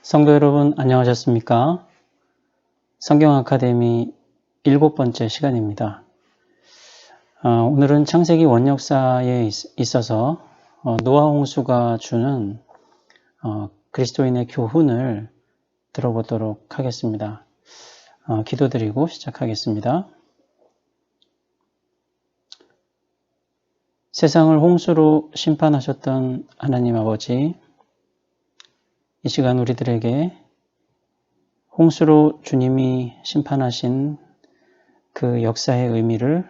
성도 여러분 안녕하셨습니까? 성경 아카데미 7번째 시간입니다. 오늘은 창세기 원역사에 있어서 노아 홍수가 주는 그리스도인의 교훈을 들어보도록 하겠습니다. 기도드리고 시작하겠습니다. 세상을 홍수로 심판하셨던 하나님 아버지, 이 시간 우리들에게 홍수로 주님이 심판하신 그 역사의 의미를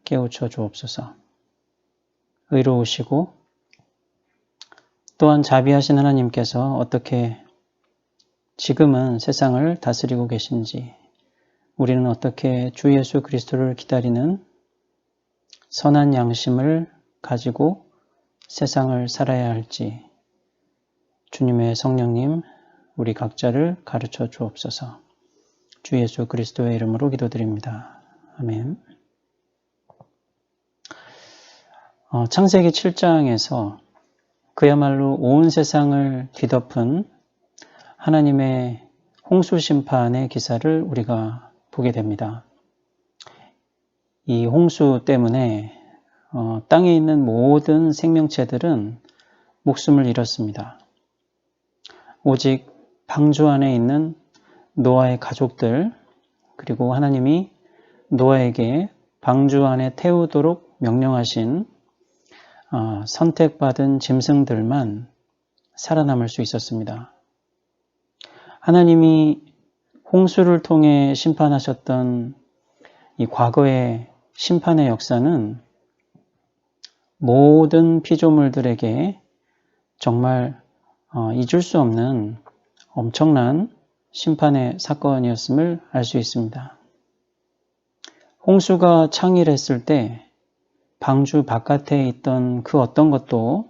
깨우쳐 주옵소서. 의로우시고 또한 자비하신 하나님께서 어떻게 지금은 세상을 다스리고 계신지, 우리는 어떻게 주 예수 그리스도를 기다리는 선한 양심을 가지고 세상을 살아야 할지 주님의 성령님, 우리 각자를 가르쳐 주옵소서. 주 예수 그리스도의 이름으로 기도드립니다. 아멘. 창세기 7장에서 그야말로 온 세상을 뒤덮은 하나님의 홍수 심판의 기사를 우리가 보게 됩니다. 이 홍수 때문에 땅에 있는 모든 생명체들은 목숨을 잃었습니다. 오직 방주 안에 있는 노아의 가족들, 그리고 하나님이 노아에게 방주 안에 태우도록 명령하신 선택받은 짐승들만 살아남을 수 있었습니다. 하나님이 홍수를 통해 심판하셨던 이 과거의 심판의 역사는 모든 피조물들에게 정말 잊을 수 없는 엄청난 심판의 사건이었음을 알 수 있습니다. 홍수가 창일했을 때 방주 바깥에 있던 그 어떤 것도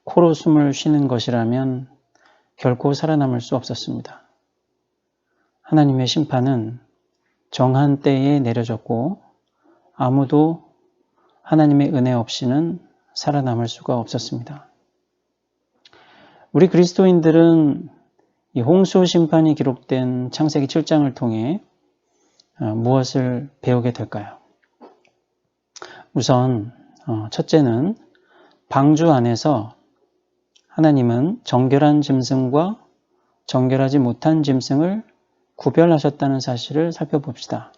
코로 숨을 쉬는 것이라면 결코 살아남을 수 없었습니다. 하나님의 심판은 정한 때에 내려졌고 아무도 하나님의 은혜 없이는 살아남을 수가 없었습니다. 우리 그리스도인들은 이 홍수 심판이 기록된 창세기 7장을 통해 무엇을 배우게 될까요? 우선 첫째는 방주 안에서 하나님은 정결한 짐승과 정결하지 못한 짐승을 구별하셨다는 사실을 살펴봅시다.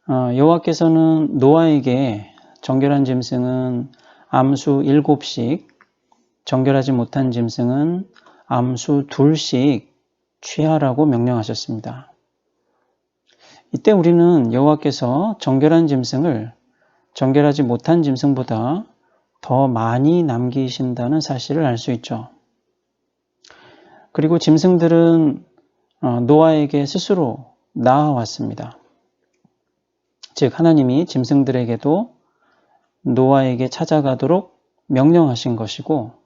여호와께서는 노아에게 정결한 짐승은 암수 7씩, 정결하지 못한 짐승은 암수 2씩 취하라고 명령하셨습니다. 이때 우리는 여호와께서 정결한 짐승을 정결하지 못한 짐승보다 더 많이 남기신다는 사실을 알 수 있죠. 그리고 짐승들은 노아에게 스스로 나아왔습니다. 즉 하나님이 짐승들에게도 노아에게 찾아가도록 명령하신 것이고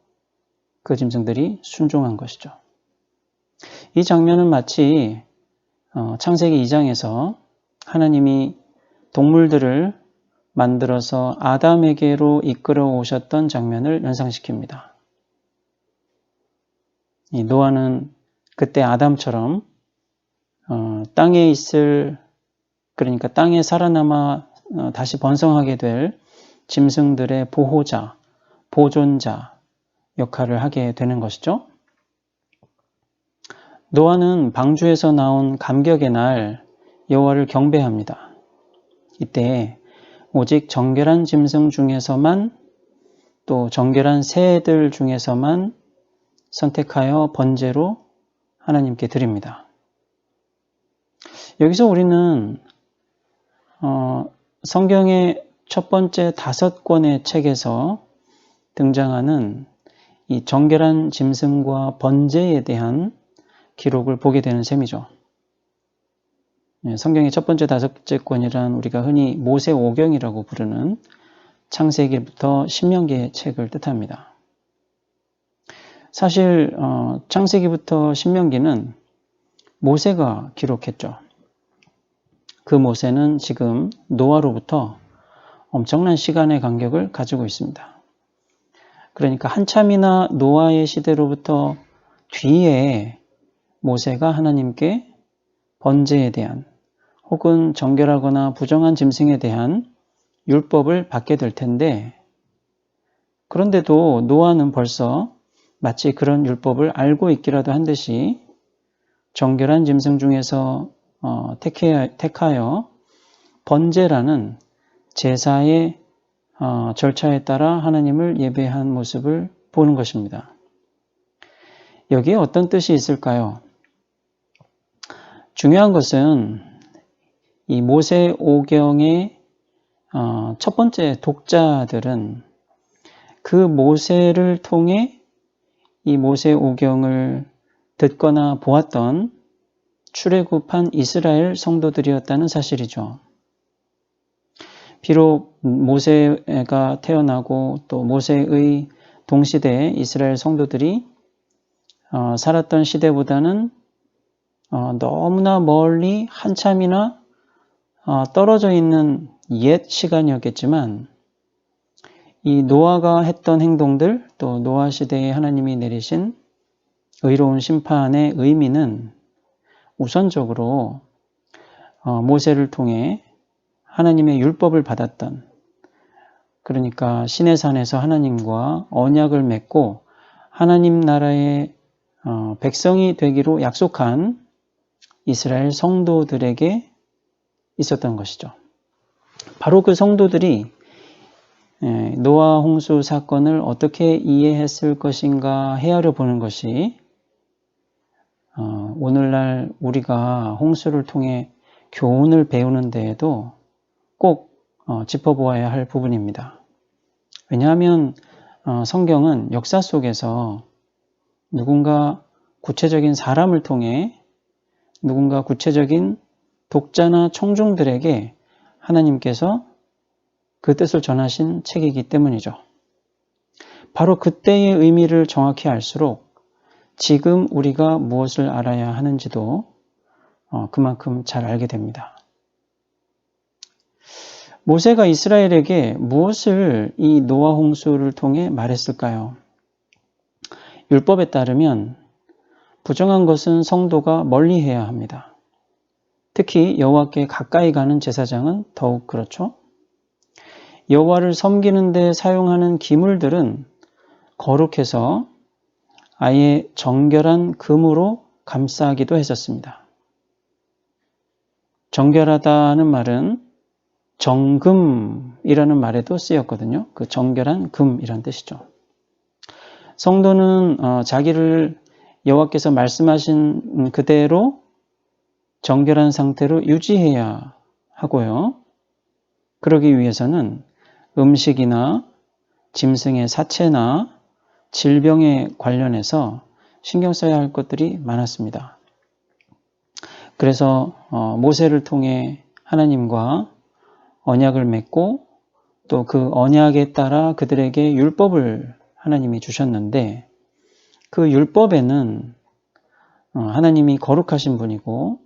그 짐승들이 순종한 것이죠. 이 장면은 마치 창세기 2장에서 하나님이 동물들을 만들어서 아담에게로 이끌어 오셨던 장면을 연상시킵니다. 이 노아는 그때 아담처럼 땅에 있을, 그러니까 땅에 살아남아 다시 번성하게 될 짐승들의 보호자, 보존자 역할을 하게 되는 것이죠. 노아는 방주에서 나온 감격의 날 여호와를 경배합니다. 이때 오직 정결한 짐승 중에서만, 또 정결한 새들 중에서만 선택하여 번제로 하나님께 드립니다. 여기서 우리는 성경의 첫 번째 5권의 책에서 등장하는 이 정결한 짐승과 번제에 대한 기록을 보게 되는 셈이죠. 성경의 첫 번째 5권이란 우리가 흔히 모세오경이라고 부르는 창세기부터 신명기의 책을 뜻합니다. 사실 창세기부터 신명기는 모세가 기록했죠. 그 모세는 지금 노아로부터 엄청난 시간의 간격을 가지고 있습니다. 그러니까 한참이나 노아의 시대로부터 뒤에 모세가 하나님께 번제에 대한 혹은 정결하거나 부정한 짐승에 대한 율법을 받게 될 텐데, 그런데도 노아는 벌써 마치 그런 율법을 알고 있기라도 한 듯이 정결한 짐승 중에서 택하여 번제라는 제사의 절차에 따라 하나님을 예배한 모습을 보는 것입니다. 여기에 어떤 뜻이 있을까요? 중요한 것은 이 모세오경의 첫 번째 독자들은 그 모세를 통해 이 모세오경을 듣거나 보았던 출애굽한 이스라엘 성도들이었다는 사실이죠. 비록 모세가 태어나고 또 모세의 동시대의 이스라엘 성도들이 살았던 시대보다는 너무나 멀리 한참이나 떨어져 있는 옛 시간이었겠지만, 이 노아가 했던 행동들, 또 노아 시대에 하나님이 내리신 의로운 심판의 의미는 우선적으로 모세를 통해 하나님의 율법을 받았던, 그러니까 시내산에서 하나님과 언약을 맺고 하나님 나라의 백성이 되기로 약속한 이스라엘 성도들에게 있었던 것이죠. 바로 그 성도들이 노아 홍수 사건을 어떻게 이해했을 것인가 헤아려 보는 것이 오늘날 우리가 홍수를 통해 교훈을 배우는 데에도 꼭 짚어보아야 할 부분입니다. 왜냐하면 성경은 역사 속에서 누군가 구체적인 사람을 통해 누군가 구체적인 독자나 청중들에게 하나님께서 그 뜻을 전하신 책이기 때문이죠. 바로 그때의 의미를 정확히 알수록 지금 우리가 무엇을 알아야 하는지도 그만큼 잘 알게 됩니다. 모세가 이스라엘에게 무엇을 이 노아 홍수를 통해 말했을까요? 율법에 따르면 부정한 것은 성도가 멀리해야 합니다. 특히 여호와께 가까이 가는 제사장은 더욱 그렇죠. 여호와를 섬기는 데 사용하는 기물들은 거룩해서 아예 정결한 금으로 감싸기도 했었습니다. 정결하다는 말은 정금이라는 말에도 쓰였거든요. 그 정결한 금이란 뜻이죠. 성도는 자기를 여호와께서 말씀하신 그대로 정결한 상태로 유지해야 하고요. 그러기 위해서는 음식이나 짐승의 사체나 질병에 관련해서 신경 써야 할 것들이 많았습니다. 그래서 모세를 통해 하나님과 언약을 맺고 또 그 언약에 따라 그들에게 율법을 하나님이 주셨는데, 그 율법에는 하나님이 거룩하신 분이고,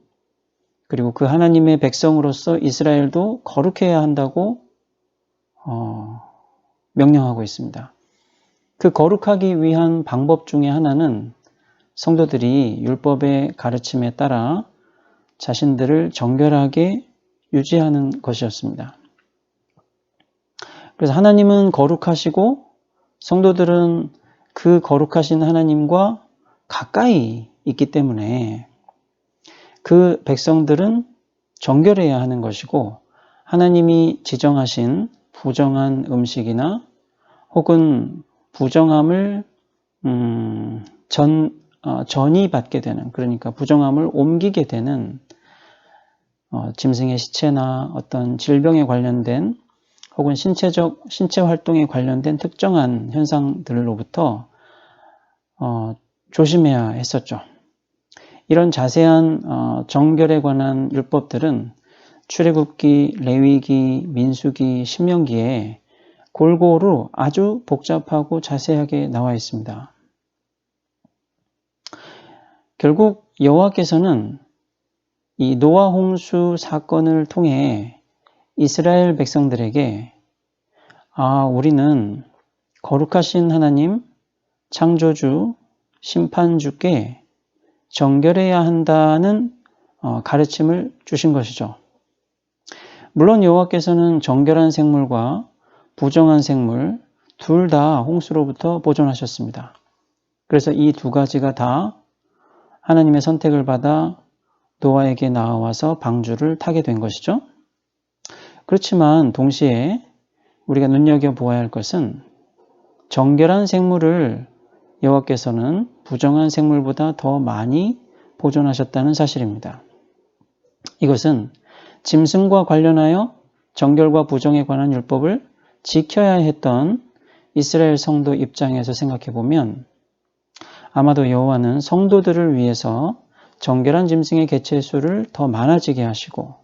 그리고 그 하나님의 백성으로서 이스라엘도 거룩해야 한다고 명령하고 있습니다. 그 거룩하기 위한 방법 중에 하나는 성도들이 율법의 가르침에 따라 자신들을 정결하게 유지하는 것이었습니다. 그래서 하나님은 거룩하시고 성도들은 그 거룩하신 하나님과 가까이 있기 때문에 그 백성들은 정결해야 하는 것이고, 하나님이 지정하신 부정한 음식이나 혹은 부정함을 전이받게 되는, 그러니까 부정함을 옮기게 되는 짐승의 시체나 어떤 질병에 관련된 혹은 신체 활동에 관련된 특정한 현상들로부터 조심해야 했었죠. 이런 자세한 정결에 관한 율법들은 출애굽기, 레위기, 민수기, 신명기에 골고루 아주 복잡하고 자세하게 나와 있습니다. 결국 여호와께서는 이 노아 홍수 사건을 통해 이스라엘 백성들에게 우리는 거룩하신 하나님, 창조주 심판주께 정결해야 한다는 가르침을 주신 것이죠. 물론 여호와께서는 정결한 생물과 부정한 생물 둘 다 홍수로부터 보존하셨습니다. 그래서 이 두 가지가 다 하나님의 선택을 받아 노아에게 나와서 방주를 타게 된 것이죠. 그렇지만 동시에 우리가 눈여겨보아야 할 것은 정결한 생물을 여호와께서는 부정한 생물보다 더 많이 보존하셨다는 사실입니다. 이것은 짐승과 관련하여 정결과 부정에 관한 율법을 지켜야 했던 이스라엘 성도 입장에서 생각해 보면 아마도 여호와는 성도들을 위해서 정결한 짐승의 개체 수를 더 많아지게 하시고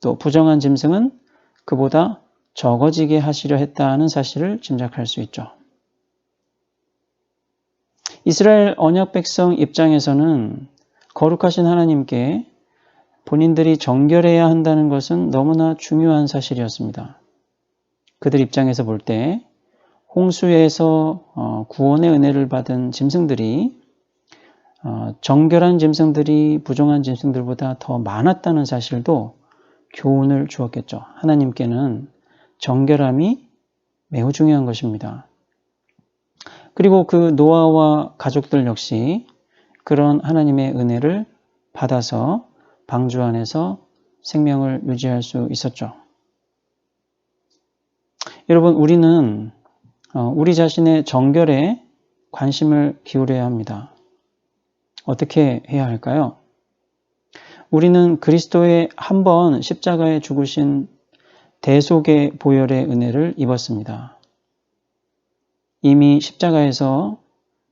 또 부정한 짐승은 그보다 적어지게 하시려 했다는 사실을 짐작할 수 있죠. 이스라엘 언약 백성 입장에서는 거룩하신 하나님께 본인들이 정결해야 한다는 것은 너무나 중요한 사실이었습니다. 그들 입장에서 볼 때 홍수에서 구원의 은혜를 받은 짐승들이 정결한 짐승들이 부정한 짐승들보다 더 많았다는 사실도 교훈을 주었겠죠. 하나님께는 정결함이 매우 중요한 것입니다. 그리고 그 노아와 가족들 역시 그런 하나님의 은혜를 받아서 방주 안에서 생명을 유지할 수 있었죠. 여러분, 우리는 우리 자신의 정결에 관심을 기울여야 합니다. 어떻게 해야 할까요? 우리는 그리스도의 한 번 십자가에 죽으신 대속의 보혈의 은혜를 입었습니다. 이미 십자가에서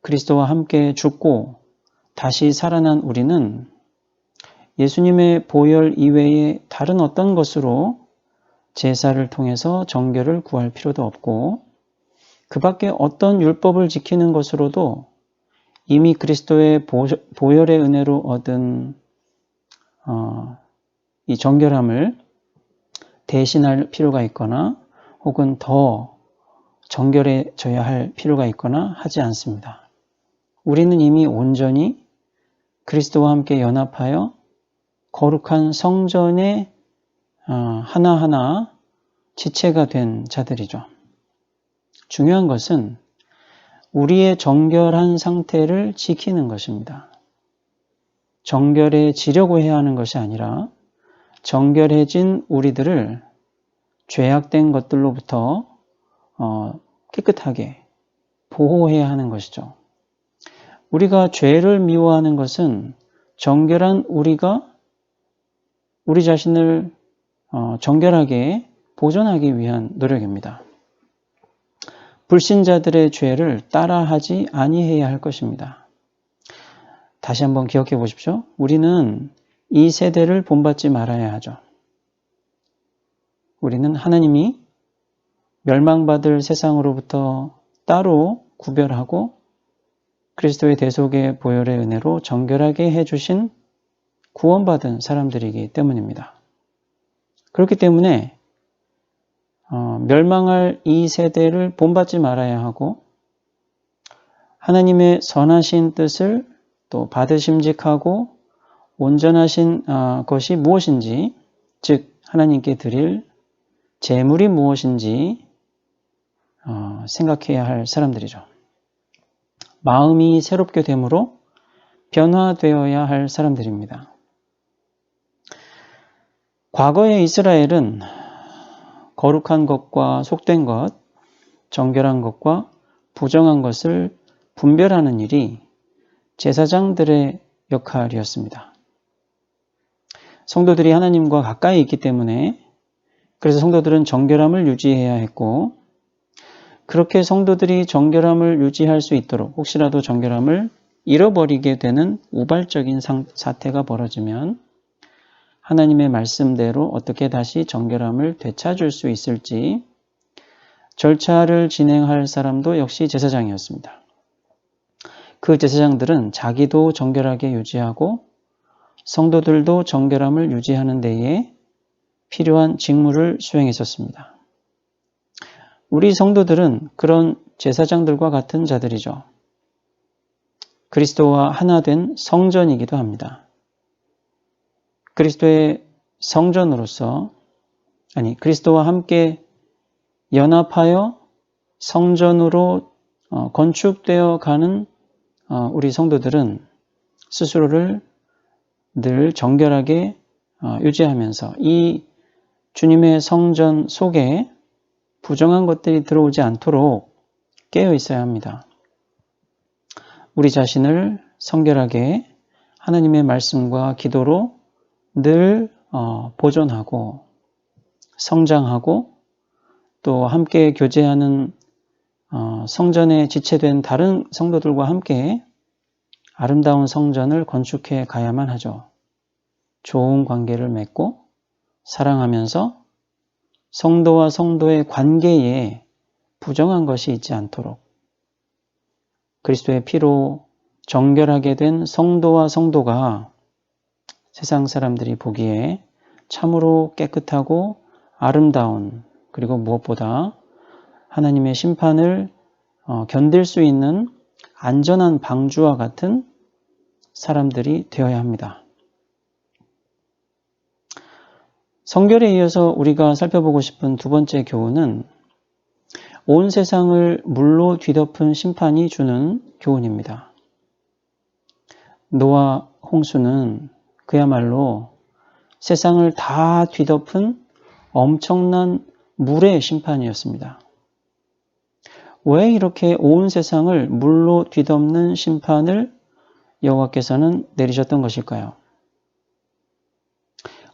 그리스도와 함께 죽고 다시 살아난 우리는 예수님의 보혈 이외에 다른 어떤 것으로 제사를 통해서 정결을 구할 필요도 없고 그 밖에 어떤 율법을 지키는 것으로도 이미 그리스도의 보혈의 은혜로 얻은 이 정결함을 대신할 필요가 있거나 혹은 더 정결해져야 할 필요가 있거나 하지 않습니다. 우리는 이미 온전히 그리스도와 함께 연합하여 거룩한 성전의 하나하나 지체가 된 자들이죠. 중요한 것은 우리의 정결한 상태를 지키는 것입니다. 정결해지려고 해야 하는 것이 아니라 정결해진 우리들을 죄악된 것들로부터 깨끗하게 보호해야 하는 것이죠. 우리가 죄를 미워하는 것은 정결한 우리가 우리 자신을 정결하게 보존하기 위한 노력입니다. 불신자들의 죄를 따라하지 아니해야 할 것입니다. 다시 한번 기억해 보십시오. 우리는 이 세대를 본받지 말아야 하죠. 우리는 하나님이 멸망받을 세상으로부터 따로 구별하고 그리스도의 대속의 보혈의 은혜로 정결하게 해주신 구원받은 사람들이기 때문입니다. 그렇기 때문에 멸망할 이 세대를 본받지 말아야 하고 하나님의 선하신 뜻을 또 받으심직하고 온전하신 것이 무엇인지, 즉 하나님께 드릴 제물이 무엇인지 생각해야 할 사람들이죠. 마음이 새롭게 됨으로 변화되어야 할 사람들입니다. 과거의 이스라엘은 거룩한 것과 속된 것, 정결한 것과 부정한 것을 분별하는 일이 제사장들의 역할이었습니다. 성도들이 하나님과 가까이 있기 때문에 그래서 성도들은 정결함을 유지해야 했고 그렇게 성도들이 정결함을 유지할 수 있도록 혹시라도 정결함을 잃어버리게 되는 우발적인 사태가 벌어지면 하나님의 말씀대로 어떻게 다시 정결함을 되찾을 수 있을지 절차를 진행할 사람도 역시 제사장이었습니다. 그 제사장들은 자기도 정결하게 유지하고 성도들도 정결함을 유지하는 데에 필요한 직무를 수행했었습니다. 우리 성도들은 그런 제사장들과 같은 자들이죠. 그리스도와 하나 된 성전이기도 합니다. 그리스도의 성전으로서, 그리스도와 함께 연합하여 성전으로 건축되어 가는 우리 성도들은 스스로를 늘 정결하게 유지하면서 이 주님의 성전 속에 부정한 것들이 들어오지 않도록 깨어 있어야 합니다. 우리 자신을 성결하게 하나님의 말씀과 기도로 늘 보존하고 성장하고 또 함께 교제하는 성전에 지체된 다른 성도들과 함께 아름다운 성전을 건축해 가야만 하죠. 좋은 관계를 맺고 사랑하면서 성도와 성도의 관계에 부정한 것이 있지 않도록 그리스도의 피로 정결하게 된 성도와 성도가 세상 사람들이 보기에 참으로 깨끗하고 아름다운, 그리고 무엇보다 하나님의 심판을 견딜 수 있는 안전한 방주와 같은 사람들이 되어야 합니다. 성결에 이어서 우리가 살펴보고 싶은 두 번째 교훈은 온 세상을 물로 뒤덮은 심판이 주는 교훈입니다. 노아 홍수는 그야말로 세상을 다 뒤덮은 엄청난 물의 심판이었습니다. 왜 이렇게 온 세상을 물로 뒤덮는 심판을 여호와께서는 내리셨던 것일까요?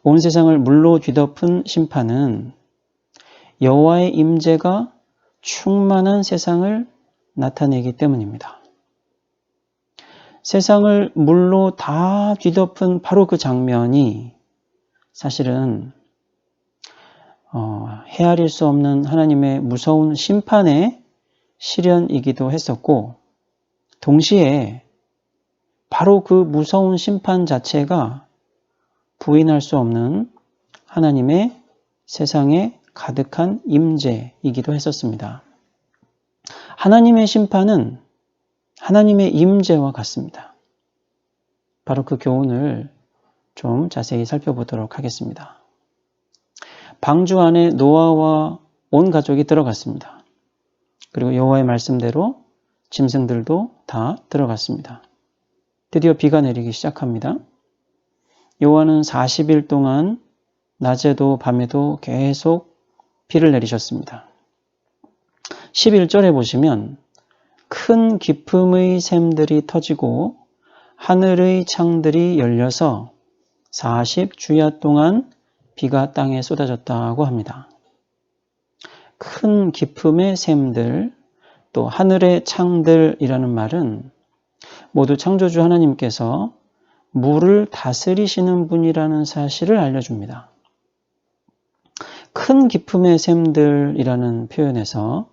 온 세상을 물로 뒤덮은 심판은 여호와의 임재가 충만한 세상을 나타내기 때문입니다. 세상을 물로 다 뒤덮은 바로 그 장면이 사실은 헤아릴 수 없는 하나님의 무서운 심판의 시련이기도 했었고, 동시에 바로 그 무서운 심판 자체가 부인할 수 없는 하나님의 세상에 가득한 임재이기도 했었습니다. 하나님의 심판은 하나님의 임재와 같습니다. 바로 그 교훈을 좀 자세히 살펴보도록 하겠습니다. 방주 안에 노아와 온 가족이 들어갔습니다. 그리고 여호와의 말씀대로 짐승들도 다 들어갔습니다. 드디어 비가 내리기 시작합니다. 여호와는 40일 동안 낮에도 밤에도 계속 비를 내리셨습니다. 11절에 보시면 큰 기품의 샘들이 터지고 하늘의 창들이 열려서 40주야 동안 비가 땅에 쏟아졌다고 합니다. 큰 기품의 샘들, 또 하늘의 창들이라는 말은 모두 창조주 하나님께서 물을 다스리시는 분이라는 사실을 알려줍니다. 큰 기품의 샘들이라는 표현에서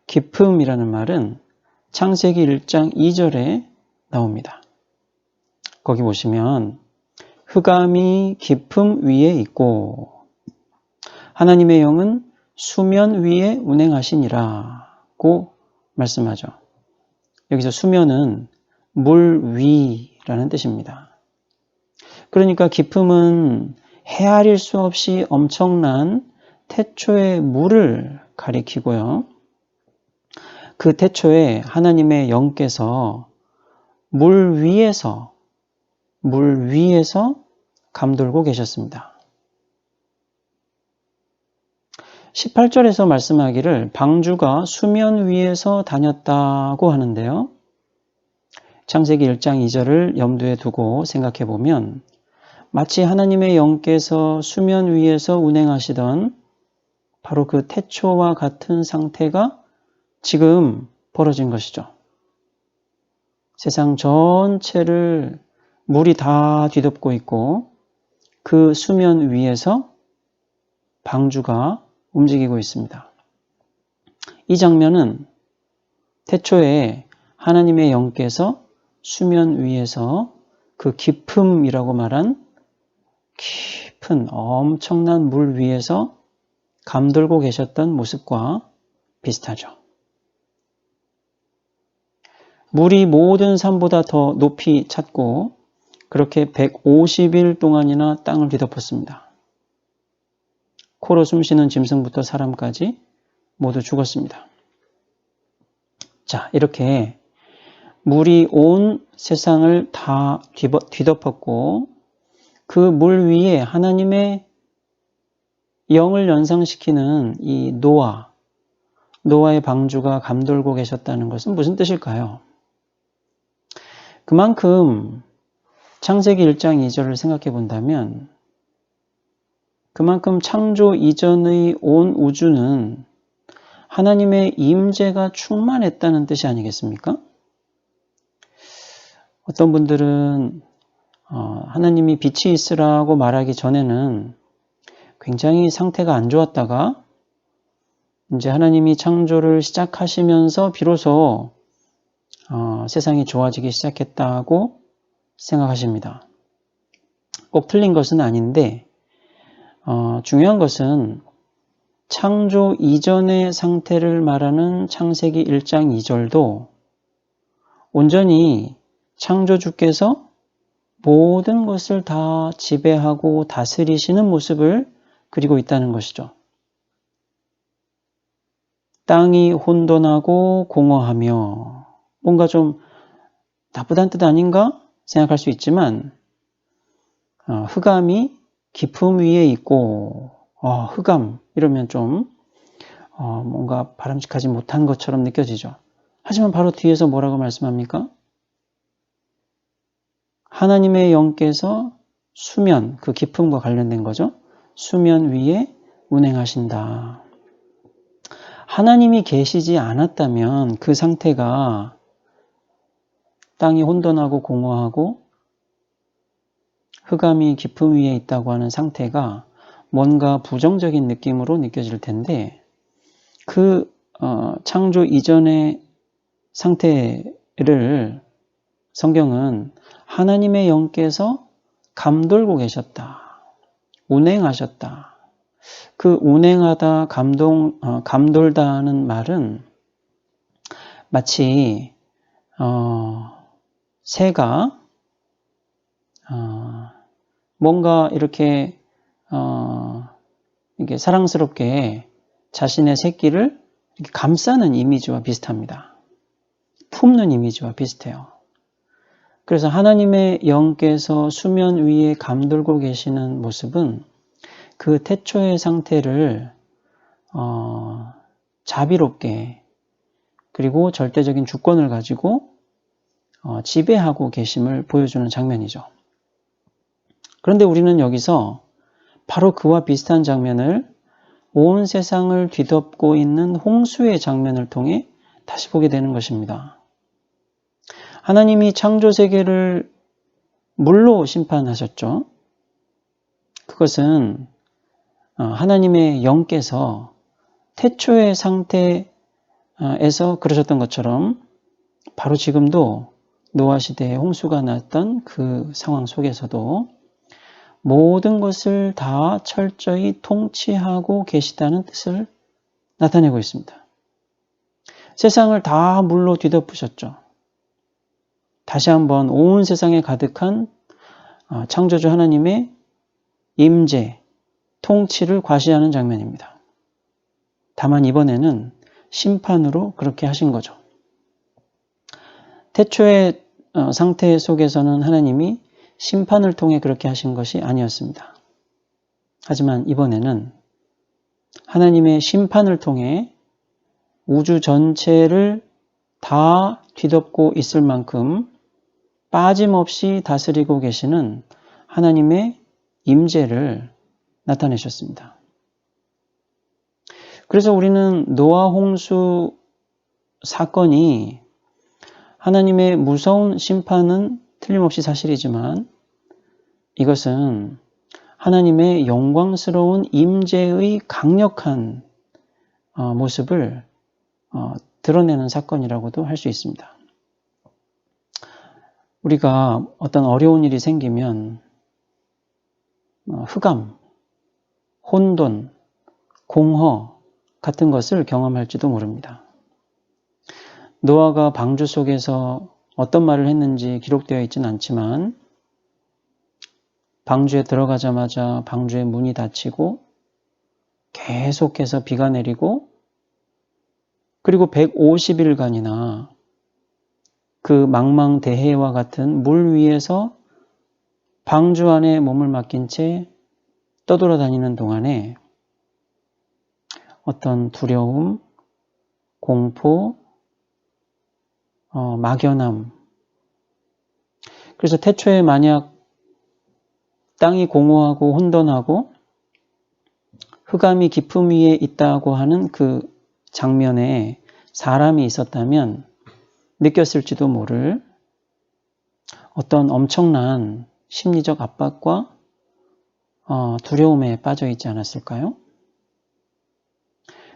기품이라는 말은 창세기 1장 2절에 나옵니다. 거기 보시면 흑암이 기품 위에 있고 하나님의 영은 수면 위에 운행하시니라고 말씀하죠. 여기서 수면은 물 위라는 뜻입니다. 그러니까 기품은 헤아릴 수 없이 엄청난 태초의 물을 가리키고요. 그 태초에 하나님의 영께서 물 위에서 감돌고 계셨습니다. 18절에서 말씀하기를 방주가 수면 위에서 다녔다고 하는데요. 창세기 1장 2절을 염두에 두고 생각해 보면 마치 하나님의 영께서 수면 위에서 운행하시던 바로 그 태초와 같은 상태가 지금 벌어진 것이죠. 세상 전체를 물이 다 뒤덮고 있고 그 수면 위에서 방주가 움직이고 있습니다. 이 장면은 태초에 하나님의 영께서 수면 위에서 그 기품이라고 말한 깊은 엄청난 물 위에서 감돌고 계셨던 모습과 비슷하죠. 물이 모든 산보다 더 높이 찼고 그렇게 150일 동안이나 땅을 뒤덮었습니다. 코로 숨쉬는 짐승부터 사람까지 모두 죽었습니다. 자, 이렇게 물이 온 세상을 다 뒤덮었고 그 물 위에 하나님의 영을 연상시키는 이 노아의 방주가 감돌고 계셨다는 것은 무슨 뜻일까요? 그만큼 창세기 1장 2절을 생각해 본다면 그만큼 창조 이전의 온 우주는 하나님의 임재가 충만했다는 뜻이 아니겠습니까? 어떤 분들은 하나님이 빛이 있으라고 말하기 전에는 굉장히 상태가 안 좋았다가 이제 하나님이 창조를 시작하시면서 비로소 세상이 좋아지기 시작했다고 생각하십니다. 꼭 틀린 것은 아닌데 중요한 것은 창조 이전의 상태를 말하는 창세기 1장 2절도 온전히 창조주께서 모든 것을 다 지배하고 다스리시는 모습을 그리고 있다는 것이죠. 땅이 혼돈하고 공허하며 뭔가 좀 나쁘다는 뜻 아닌가 생각할 수 있지만 흑암이 깊음 위에 있고 흑암 이러면 좀 뭔가 바람직하지 못한 것처럼 느껴지죠. 하지만 바로 뒤에서 뭐라고 말씀합니까? 하나님의 영께서 수면, 그 깊음과 관련된 거죠. 수면 위에 운행하신다. 하나님이 계시지 않았다면 그 상태가 땅이 혼돈하고 공허하고 흑암이 깊음 위에 있다고 하는 상태가 뭔가 부정적인 느낌으로 느껴질 텐데 그 창조 이전의 상태를 성경은 하나님의 영께서 감돌고 계셨다. 운행하셨다. 그 운행하다, 감돌다는 말은 마치 새가 뭔가 이렇게 사랑스럽게 자신의 새끼를 이렇게 감싸는 이미지와 비슷합니다. 품는 이미지와 비슷해요. 그래서 하나님의 영께서 수면 위에 감돌고 계시는 모습은 그 태초의 상태를 자비롭게 그리고 절대적인 주권을 가지고 지배하고 계심을 보여주는 장면이죠. 그런데 우리는 여기서 바로 그와 비슷한 장면을 온 세상을 뒤덮고 있는 홍수의 장면을 통해 다시 보게 되는 것입니다. 하나님이 창조 세계를 물로 심판하셨죠. 그것은 하나님의 영께서 태초의 상태에서 그러셨던 것처럼 바로 지금도 노아 시대에 홍수가 났던 그 상황 속에서도 모든 것을 다 철저히 통치하고 계시다는 뜻을 나타내고 있습니다. 세상을 다 물로 뒤덮으셨죠. 다시 한번 온 세상에 가득한 창조주 하나님의 임재, 통치를 과시하는 장면입니다. 다만 이번에는 심판으로 그렇게 하신 거죠. 태초의 상태 속에서는 하나님이 심판을 통해 그렇게 하신 것이 아니었습니다. 하지만 이번에는 하나님의 심판을 통해 우주 전체를 다 뒤덮고 있을 만큼 빠짐없이 다스리고 계시는 하나님의 임재를 나타내셨습니다. 그래서 우리는 노아 홍수 사건이 하나님의 무서운 심판은 틀림없이 사실이지만 이것은 하나님의 영광스러운 임재의 강력한 모습을 드러내는 사건이라고도 할 수 있습니다. 우리가 어떤 어려운 일이 생기면 흑암, 혼돈, 공허 같은 것을 경험할지도 모릅니다. 노아가 방주 속에서 어떤 말을 했는지 기록되어 있지는 않지만 방주에 들어가자마자 방주의 문이 닫히고 계속해서 비가 내리고 그리고 150일간이나 그 망망대해와 같은 물 위에서 방주 안에 몸을 맡긴 채 떠돌아다니는 동안에 어떤 두려움, 공포, 막연함. 그래서 태초에 만약 땅이 공허하고 혼돈하고 흑암이 깊음 위에 있다고 하는 그 장면에 사람이 있었다면 느꼈을지도 모를 어떤 엄청난 심리적 압박과 두려움에 빠져 있지 않았을까요?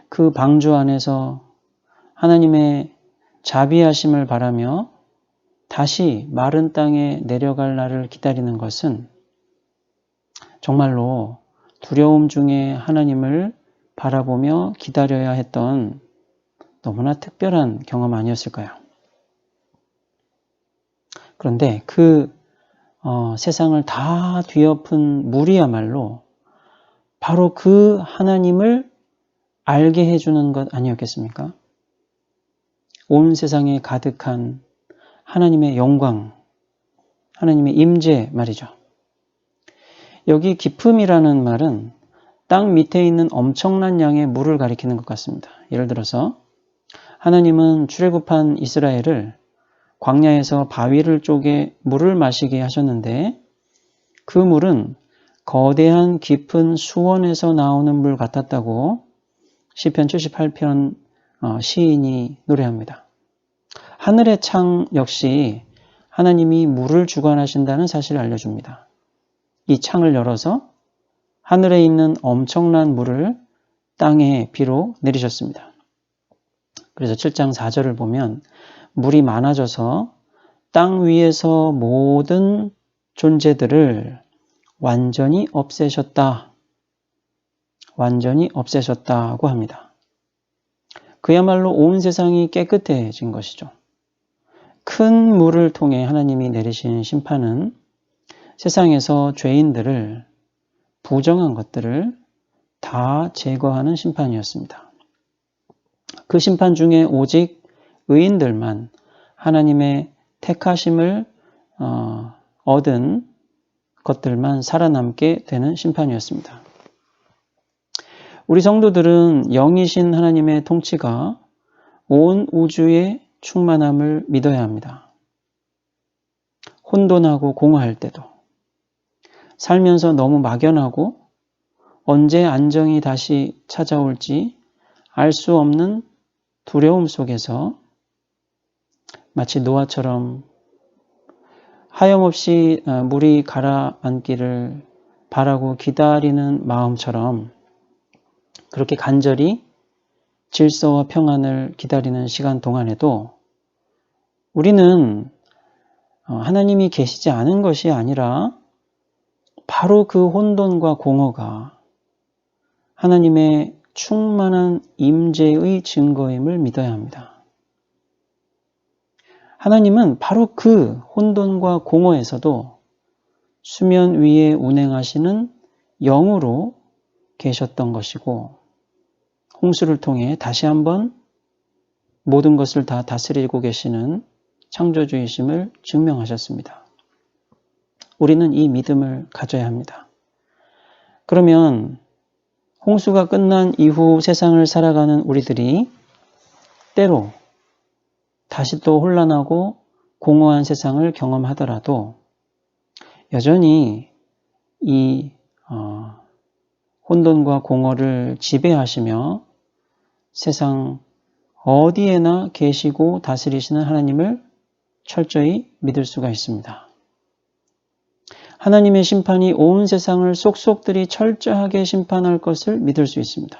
그 방주 안에서 하나님의 자비하심을 바라며 다시 마른 땅에 내려갈 날을 기다리는 것은 정말로 두려움 중에 하나님을 바라보며 기다려야 했던 너무나 특별한 경험 아니었을까요? 그런데 그 세상을 다 뒤엎은 물이야말로 바로 그 하나님을 알게 해주는 것 아니었겠습니까? 온 세상에 가득한 하나님의 영광, 하나님의 임재 말이죠. 여기 깊음이라는 말은 땅 밑에 있는 엄청난 양의 물을 가리키는 것 같습니다. 예를 들어서 하나님은 출애굽한 이스라엘을 광야에서 바위를 쪼개 물을 마시게 하셨는데 그 물은 거대한 깊은 수원에서 나오는 물 같았다고 시편 78편 시인이 노래합니다. 하늘의 창 역시 하나님이 물을 주관하신다는 사실을 알려줍니다. 이 창을 열어서 하늘에 있는 엄청난 물을 땅에 비로 내리셨습니다. 그래서 7장 4절을 보면 물이 많아져서 땅 위에서 모든 존재들을 완전히 없애셨다. 완전히 없애셨다고 합니다. 그야말로 온 세상이 깨끗해진 것이죠. 큰 물을 통해 하나님이 내리신 심판은 세상에서 죄인들을, 부정한 것들을 다 제거하는 심판이었습니다. 그 심판 중에 오직 의인들만 하나님의 택하심을 얻은 것들만 살아남게 되는 심판이었습니다. 우리 성도들은 영이신 하나님의 통치가 온 우주의 충만함을 믿어야 합니다. 혼돈하고 공허할 때도, 살면서 너무 막연하고 언제 안정이 다시 찾아올지 알 수 없는 두려움 속에서 마치 노아처럼 하염없이 물이 가라앉기를 바라고 기다리는 마음처럼 그렇게 간절히 질서와 평안을 기다리는 시간 동안에도 우리는 하나님이 계시지 않은 것이 아니라 바로 그 혼돈과 공허가 하나님의 충만한 임재의 증거임을 믿어야 합니다. 하나님은 바로 그 혼돈과 공허에서도 수면 위에 운행하시는 영으로 계셨던 것이고 홍수를 통해 다시 한번 모든 것을 다 다스리고 계시는 창조주이심을 증명하셨습니다. 우리는 이 믿음을 가져야 합니다. 그러면 홍수가 끝난 이후 세상을 살아가는 우리들이 때로 다시 또 혼란하고 공허한 세상을 경험하더라도 여전히 이 혼돈과 공허를 지배하시며 세상 어디에나 계시고 다스리시는 하나님을 철저히 믿을 수가 있습니다. 하나님의 심판이 온 세상을 속속들이 철저하게 심판할 것을 믿을 수 있습니다.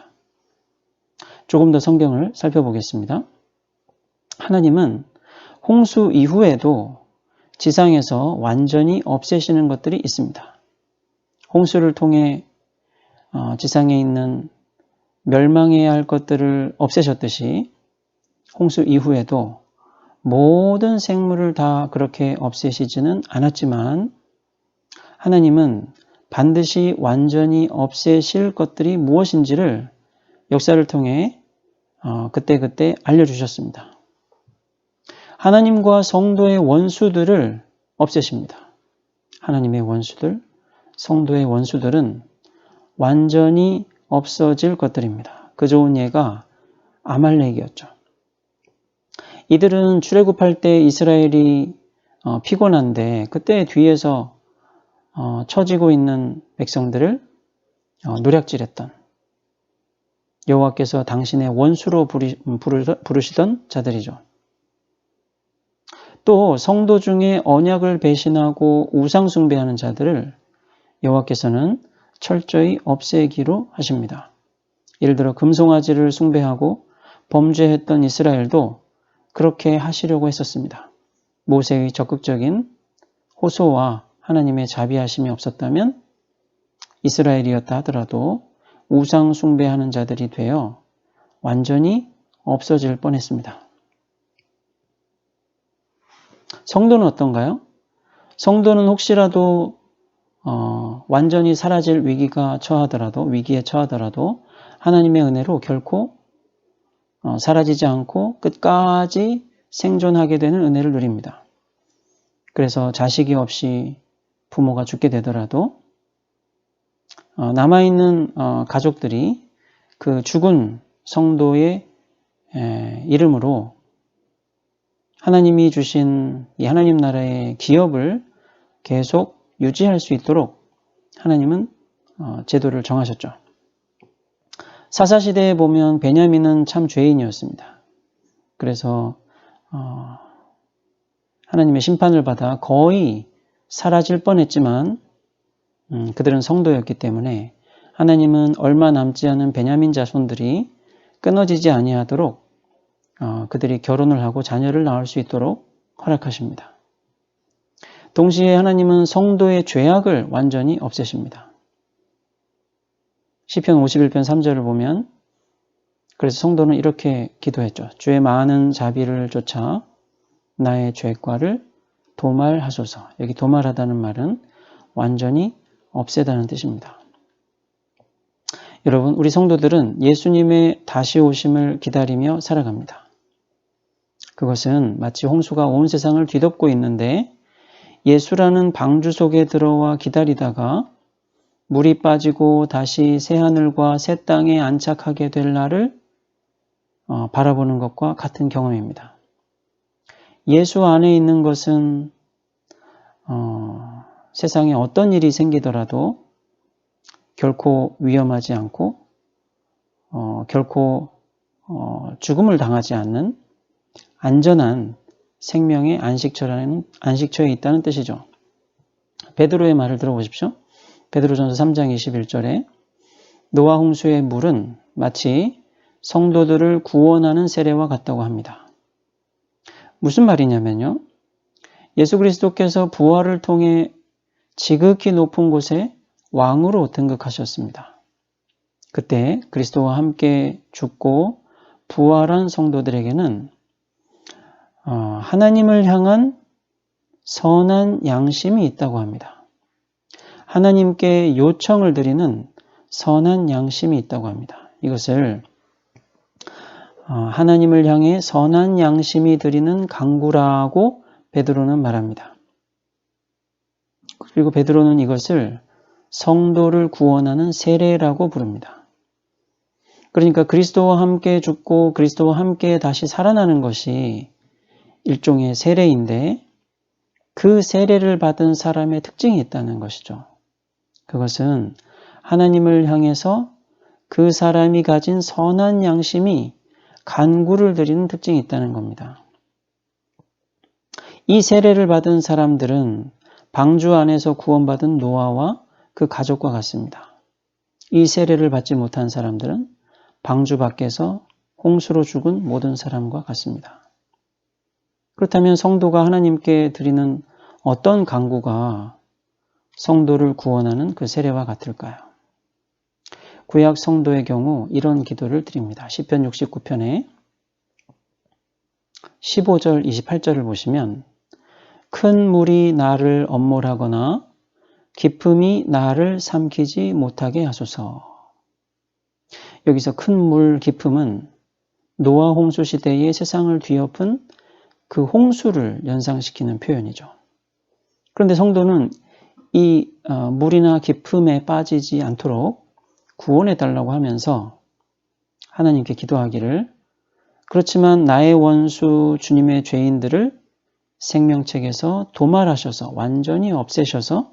조금 더 성경을 살펴보겠습니다. 하나님은 홍수 이후에도 지상에서 완전히 없애시는 것들이 있습니다. 홍수를 통해 지상에 있는 멸망해야 할 것들을 없애셨듯이 홍수 이후에도 모든 생물을 다 그렇게 없애시지는 않았지만 하나님은 반드시 완전히 없애실 것들이 무엇인지를 역사를 통해 그때그때 알려주셨습니다. 하나님과 성도의 원수들을 없애십니다. 하나님의 원수들, 성도의 원수들은 완전히 없어질 것들입니다. 그 좋은 예가 아말렉이었죠. 이들은 출애굽할 때 이스라엘이 피곤한데 그때 뒤에서 처지고 있는 백성들을 노략질했던 여호와께서 당신의 원수로 부르시던 자들이죠. 또 성도 중에 언약을 배신하고 우상 숭배하는 자들을 여호와께서는 철저히 없애기로 하십니다. 예를 들어 금송아지를 숭배하고 범죄했던 이스라엘도 그렇게 하시려고 했었습니다. 모세의 적극적인 호소와 하나님의 자비하심이 없었다면 이스라엘이었다 하더라도 우상 숭배하는 자들이 되어 완전히 없어질 뻔했습니다. 성도는 어떤가요? 성도는 혹시라도 완전히 사라질 위기에 처하더라도 하나님의 은혜로 결코 사라지지 않고 끝까지 생존하게 되는 은혜를 누립니다. 그래서 자식이 없이 부모가 죽게 되더라도 남아있는 가족들이 그 죽은 성도의 이름으로 하나님이 주신 이 하나님 나라의 기업을 계속 유지할 수 있도록 하나님은 제도를 정하셨죠. 사사시대에 보면 베냐민은 참 죄인이었습니다. 그래서 하나님의 심판을 받아 거의 사라질 뻔했지만 그들은 성도였기 때문에 하나님은 얼마 남지 않은 베냐민 자손들이 끊어지지 아니하도록 그들이 결혼을 하고 자녀를 낳을 수 있도록 허락하십니다. 동시에 하나님은 성도의 죄악을 완전히 없애십니다. 시편 51편 3절을 보면 그래서 성도는 이렇게 기도했죠. 주의 많은 자비를 쫓아 나의 죄과를 도말하소서. 여기 도말하다는 말은 완전히 없애다는 뜻입니다. 여러분, 우리 성도들은 예수님의 다시 오심을 기다리며 살아갑니다. 그것은 마치 홍수가 온 세상을 뒤덮고 있는데 예수라는 방주 속에 들어와 기다리다가 물이 빠지고 다시 새하늘과 새 땅에 안착하게 될 날을 바라보는 것과 같은 경험입니다. 예수 안에 있는 것은 세상에 어떤 일이 생기더라도 결코 위험하지 않고 결코 죽음을 당하지 않는 안전한 생명의 안식처에 있다는 뜻이죠. 베드로의 말을 들어보십시오. 베드로전서 3장 21절에 노아 홍수의 물은 마치 성도들을 구원하는 세례와 같다고 합니다. 무슨 말이냐면요. 예수 그리스도께서 부활을 통해 지극히 높은 곳에 왕으로 등극하셨습니다. 그때 그리스도와 함께 죽고 부활한 성도들에게는 하나님을 향한 선한 양심이 있다고 합니다. 하나님께 요청을 드리는 선한 양심이 있다고 합니다. 이것을 하나님을 향해 선한 양심이 드리는 간구라고 베드로는 말합니다. 그리고 베드로는 이것을 성도를 구원하는 세례라고 부릅니다. 그러니까 그리스도와 함께 죽고 그리스도와 함께 다시 살아나는 것이 일종의 세례인데 그 세례를 받은 사람의 특징이 있다는 것이죠. 그것은 하나님을 향해서 그 사람이 가진 선한 양심이 간구를 드리는 특징이 있다는 겁니다. 이 세례를 받은 사람들은 방주 안에서 구원받은 노아와 그 가족과 같습니다. 이 세례를 받지 못한 사람들은 방주 밖에서 홍수로 죽은 모든 사람과 같습니다. 그렇다면 성도가 하나님께 드리는 어떤 간구가 성도를 구원하는 그 세례와 같을까요? 구약 성도의 경우 이런 기도를 드립니다. 시편 69편에 15절, 28절을 보시면 큰 물이 나를 엄몰하거나 깊음이 나를 삼키지 못하게 하소서. 여기서 큰 물 깊음은 노아 홍수 시대의 세상을 뒤엎은 그 홍수를 연상시키는 표현이죠. 그런데 성도는 이 물이나 깊음에 빠지지 않도록 구원해 달라고 하면서 하나님께 기도하기를, 그렇지만 나의 원수 주님의 죄인들을 생명책에서 도말하셔서 완전히 없애셔서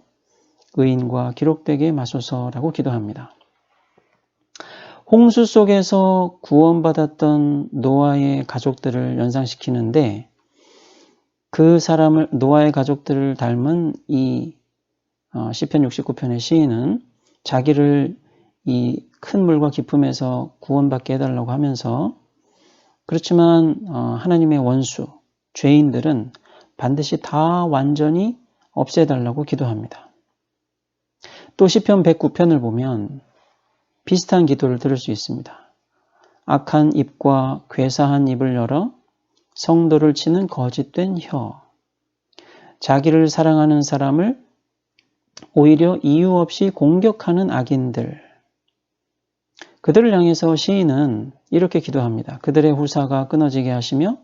의인과 기록되게 마소서라고 기도합니다. 홍수 속에서 구원받았던 노아의 가족들을 연상시키는데, 그 사람을, 노아의 가족들을 닮은 이 시편 69편의 시인은 자기를 이 큰 물과 깊음에서 구원받게 해달라고 하면서, 그렇지만 하나님의 원수, 죄인들은 반드시 다 완전히 없애달라고 기도합니다. 또 시편 109편을 보면 비슷한 기도를 들을 수 있습니다. 악한 입과 괴사한 입을 열어 성도를 치는 거짓된 혀, 자기를 사랑하는 사람을 오히려 이유 없이 공격하는 악인들, 그들을 향해서 시인은 이렇게 기도합니다. 그들의 후사가 끊어지게 하시며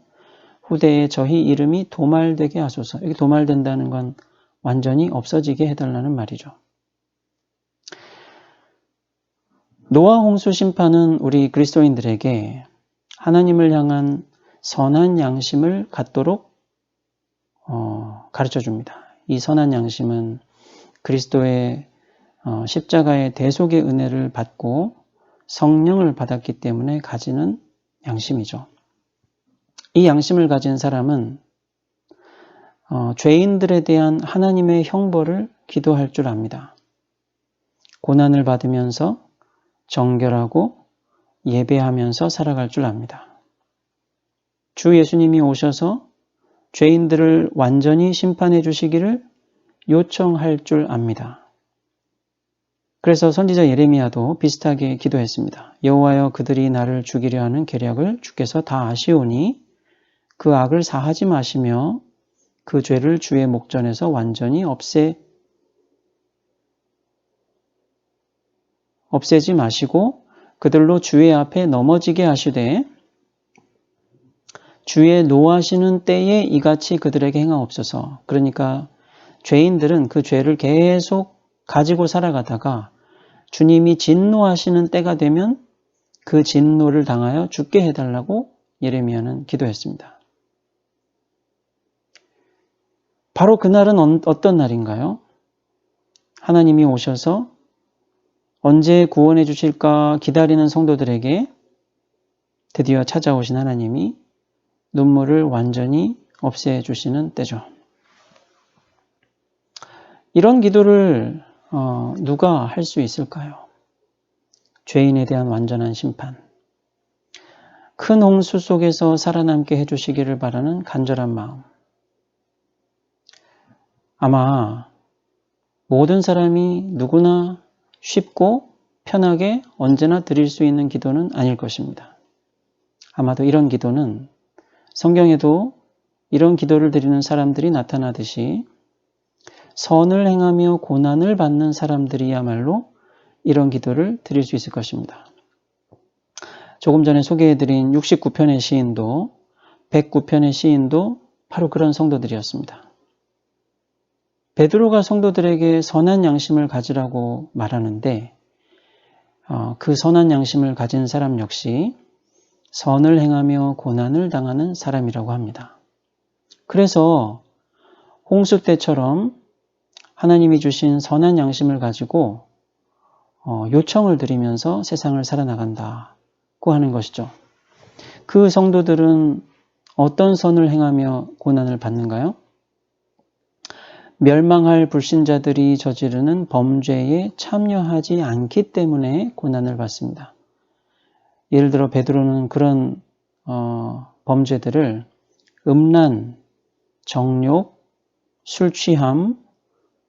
후대에 저희 이름이 도말되게 하소서. 여기 도말된다는 건 완전히 없어지게 해달라는 말이죠. 노아 홍수 심판은 우리 그리스도인들에게 하나님을 향한 선한 양심을 갖도록 가르쳐줍니다. 이 선한 양심은 그리스도의 십자가의 대속의 은혜를 받고 성령을 받았기 때문에 가지는 양심이죠. 이 양심을 가진 사람은 죄인들에 대한 하나님의 형벌을 기도할 줄 압니다. 고난을 받으면서 정결하고 예배하면서 살아갈 줄 압니다. 주 예수님이 오셔서 죄인들을 완전히 심판해 주시기를 요청할 줄 압니다. 그래서 선지자 예레미야도 비슷하게 기도했습니다. 여호와여, 그들이 나를 죽이려 하는 계략을 주께서 다 아시오니 그 악을 사하지 마시며 그 죄를 주의 목전에서 완전히 없애지 마시고 그들로 주의 앞에 넘어지게 하시되 주의 노하시는 때에 이같이 그들에게 행하옵소서. 그러니까 죄인들은 그 죄를 계속 가지고 살아가다가 주님이 진노하시는 때가 되면 그 진노를 당하여 죽게 해달라고 예레미야는 기도했습니다. 바로 그날은 어떤 날인가요? 하나님이 오셔서 언제 구원해 주실까 기다리는 성도들에게 드디어 찾아오신 하나님이 눈물을 완전히 없애주시는 때죠. 이런 기도를 누가 할 수 있을까요? 죄인에 대한 완전한 심판, 큰 홍수 속에서 살아남게 해주시기를 바라는 간절한 마음. 아마 모든 사람이 누구나 쉽고 편하게 언제나 드릴 수 있는 기도는 아닐 것입니다. 아마도 이런 기도는 성경에도 이런 기도를 드리는 사람들이 나타나듯이 선을 행하며 고난을 받는 사람들이야말로 이런 기도를 드릴 수 있을 것입니다. 조금 전에 소개해드린 69편의 시인도 109편의 시인도 바로 그런 성도들이었습니다. 베드로가 성도들에게 선한 양심을 가지라고 말하는데 그 선한 양심을 가진 사람 역시 선을 행하며 고난을 당하는 사람이라고 합니다. 그래서 홍수 때처럼 하나님이 주신 선한 양심을 가지고 요청을 드리면서 세상을 살아나간다고 하는 것이죠. 그 성도들은 어떤 선을 행하며 고난을 받는가요? 멸망할 불신자들이 저지르는 범죄에 참여하지 않기 때문에 고난을 받습니다. 예를 들어 베드로는 그런 범죄들을 음란, 정욕, 술 취함,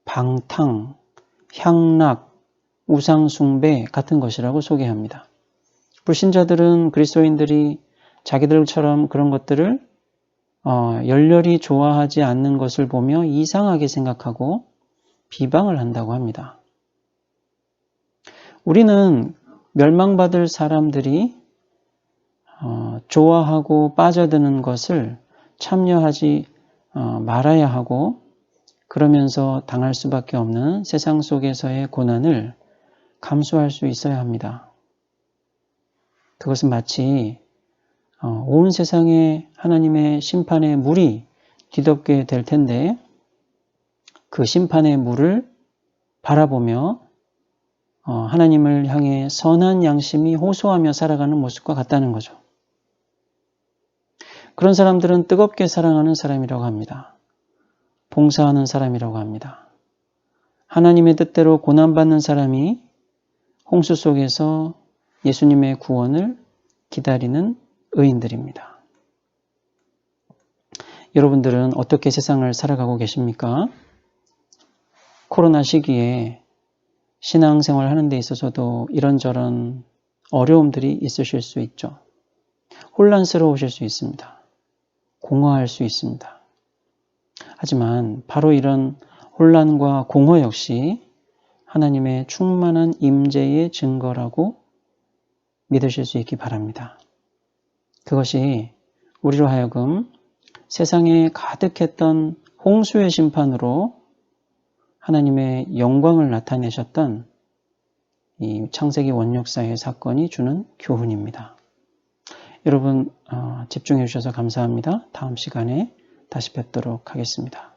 방탕, 향락, 우상숭배 같은 것이라고 소개합니다. 불신자들은 그리스도인들이 자기들처럼 그런 것들을 열렬히 좋아하지 않는 것을 보며 이상하게 생각하고 비방을 한다고 합니다. 우리는 멸망받을 사람들이 좋아하고 빠져드는 것을 참여하지 말아야 하고 그러면서 당할 수밖에 없는 세상 속에서의 고난을 감수할 수 있어야 합니다. 그것은 마치 온 세상에 하나님의 심판의 물이 뒤덮게 될 텐데 그 심판의 물을 바라보며 하나님을 향해 선한 양심이 호소하며 살아가는 모습과 같다는 거죠. 그런 사람들은 뜨겁게 사랑하는 사람이라고 합니다. 봉사하는 사람이라고 합니다. 하나님의 뜻대로 고난받는 사람이 홍수 속에서 예수님의 구원을 기다리는 의인들입니다. 여러분들은 어떻게 세상을 살아가고 계십니까? 코로나 시기에 신앙생활 하는 데 있어서도 이런저런 어려움들이 있으실 수 있죠. 혼란스러우실 수 있습니다. 공허할 수 있습니다. 하지만 바로 이런 혼란과 공허 역시 하나님의 충만한 임재의 증거라고 믿으실 수 있기 바랍니다. 그것이 우리로 하여금 세상에 가득했던 홍수의 심판으로 하나님의 영광을 나타내셨던 이 창세기 원역사의 사건이 주는 교훈입니다. 여러분 집중해 주셔서 감사합니다. 다음 시간에 다시 뵙도록 하겠습니다.